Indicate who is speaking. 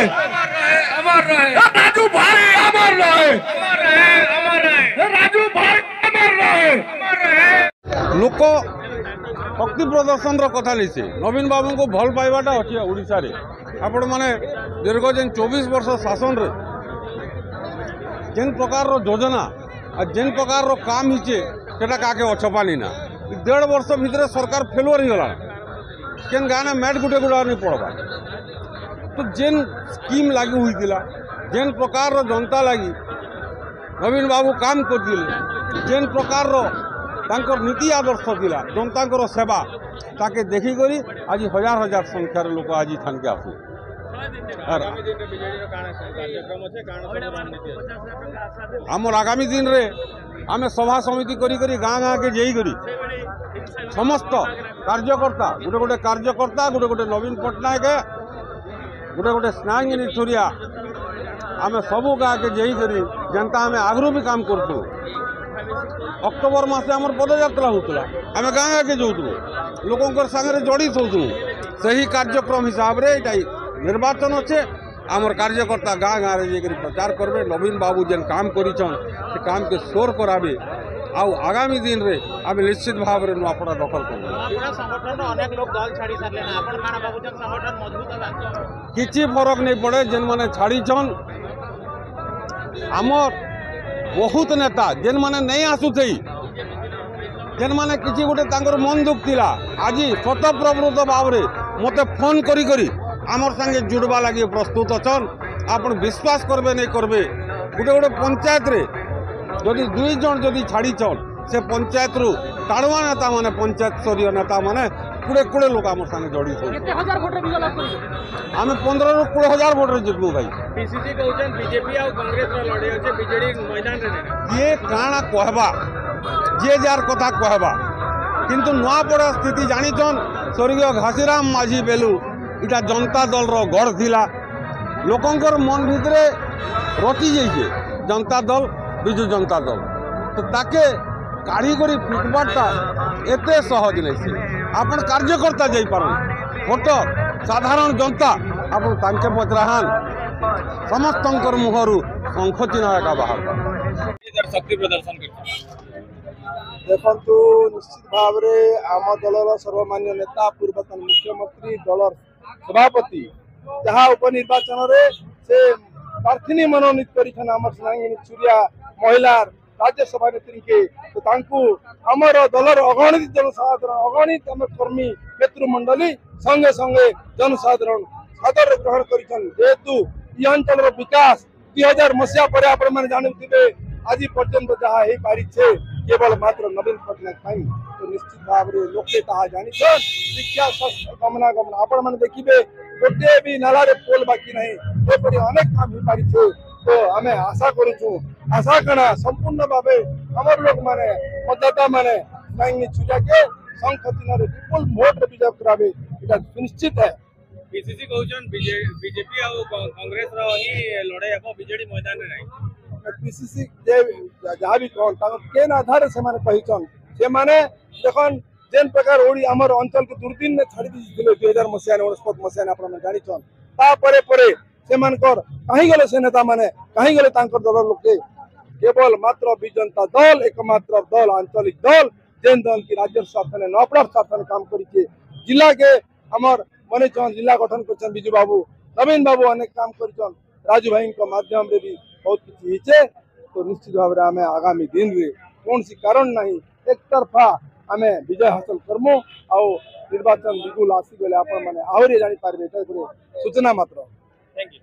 Speaker 1: रहे, अमर रहे, राजू भाई अमर रहे, राजू भाई अमर रहे, लोक शक्ति प्रदर्शन कथा नहीं नवीन बाबू को भल पाइबाटा अच्छे ओडिशा रे आपण माने दीर्घ जेन 24 वर्ष शासन रे जेन प्रकार योजना जेन प्रकार काम हिचे सेटा काके अछपाली ना 1.5 वर्ष भितर सरकार फेलुअर ही गला केन गाना मैट गुटे गुड़ा नहीं पड़वा तो जेन स्कीम लागू हुई जेन प्रकार जनता लगी नवीन बाबू काम कर जेन प्रकार तांकर नीति आदर्श थिला जनता सेवा ताके देखी करी आज हजार हजार संख्यार लोक आज थान के आसू आमर आगामी दिन रे आमे सभा समिति करी करी गाँ गाँ के जाई करी समस्त कार्यकर्ता गोटे गोटे कार्यकर्ता गोटे गोटे नवीन पट्टनायक गोटे गोटे स्नांगिनी चुरिया आमे सबू गाँ के जाई करी जनता आमे आगरू भी काम करतु अक्टोबर मासे आमर पदयात्रा होता आम गाँ गाँ के जाऊँ लोक सागर जड़ित होतु सही कार्यक्रम हिसाब से निर्वाचन अच्छे आमर कार्यकर्ता गाँ गाँ में प्रचार करेंगे नवीन बाबू जेन काम करिछन से काम के शोर कराबे आउ आगामी दिन रे आम निश्चित भाव में नुआपड़ा दखल कर किसी फरक नहीं पड़े जेन माने छाड़ी आमर बहुत नेता जेन माने नहीं आसुथे जेन माने किसी गोटे तांकर मन दुख थिला आज स्वतःप्रवृत्त भाव में मते फोन करी करी आमर संगे जुड़वा लगे प्रस्तुत अच्छन आपण विश्वास करबे नहीं करबे गोटे गोटे पंचायत रे जदि 2 जन जदि छाड़ी से पंचायत रु टाणुआ नेता माने पंचायत स्तरीय नेता माने 20 लोग आम संगे जड़ित आम 15 ରୁ 20 हजार भोट जितबू भाई पीसीसी कहउछन बीजेपी आ कांग्रेस रो लड़े अछि बीजेडी मैदान रे ये काना कहबा जे जार कथा कहबा किंतु नुआपड़ा स्थिति जानिछन स्वर्गीय घासीराम माझी बेलू इटा जनता दल रो गढ़ थिला लोकंकर मन भितरे रची जाइए जनता दल बिजु जनता दल तो ताके काढ़ी करी फिटबाटा एते सहज नहीं आपण कार्यकर्ता जाई पारन भोटर साधारण जनता आपण तांके पचराहान समस्तंकर मुहरु शंख चिन्ह एका बाहर शक्ति प्रदर्शन
Speaker 2: देखु निश्चित भाव में आम दलर सर्वमान्य नेता पूर्वतन मुख्यमंत्री दलर सभापति जहाँ उपनिर्वाचन से प्रार्थी मनोनीत कर चुरिया महिला राज्यसभा नेत्री के तो आमर दलर अगणित जनसाधारण अगणित आम कर्मी नेतृमंडली संगे संगे जनसाधारण सादर ग्रहण करेतु ये अंचल विकास 2000 मसीहा पर आपण मैंने जानते आज पर्यंत जहाँ हो पारी केवल मात्र नवीन पट्टनायक तो निश्चित भाव में लोके जानी शिक्षा स्वास्थ्य गमनागमन आपण मैंने देखिए गोटे भी नाला पोल बाकी नहीं अनेक काम हो पारी तो आम आशा करूँ आशा कणा संपूर्ण भाव आमर लोक मैंने मतदाता मैंने चुरिया के शंख चिन्ह विपुल भोट विजय करावे सुनिश्चित है
Speaker 3: पीसीसी कहउछन बीजेपी आ कांग्रेस रो ही लड़ाई अब बीजेडी मैदान रे नहीं
Speaker 2: पीसीसी जहाँ भी कहन केन आधार से माने पहिचन से माने देखन जेन प्रकार ओडी हमर अंचल के दुर्दिन ने छाड़ी दिले 2000 मसिया 19 मसिया आपण में जानि छन ता परे परे से मानकर कहीं गले से नेता माने कहीं गले तांकर दल लोके केवल मात्र विजनता दल एकमात्र दल आंचलिक दल जेन दल की राज्य शासन नपड़ा शासन काम करिके जिला के हमर मने छन जिला गठन करछन बिजू बाबू नवीन बाबू अनेक काम करछन राजू भाई के माध्यम रे भी बहुत किसी तो निश्चित भाव में आम आगामी दिन में कौन सी कारण नहीं एक तरफा आम विजय हासिल करमु आ निर्वाचन बिल्कुल आसी गले आपण माने आहरी जानि पारबे सूचना मात्र।
Speaker 3: Thank you.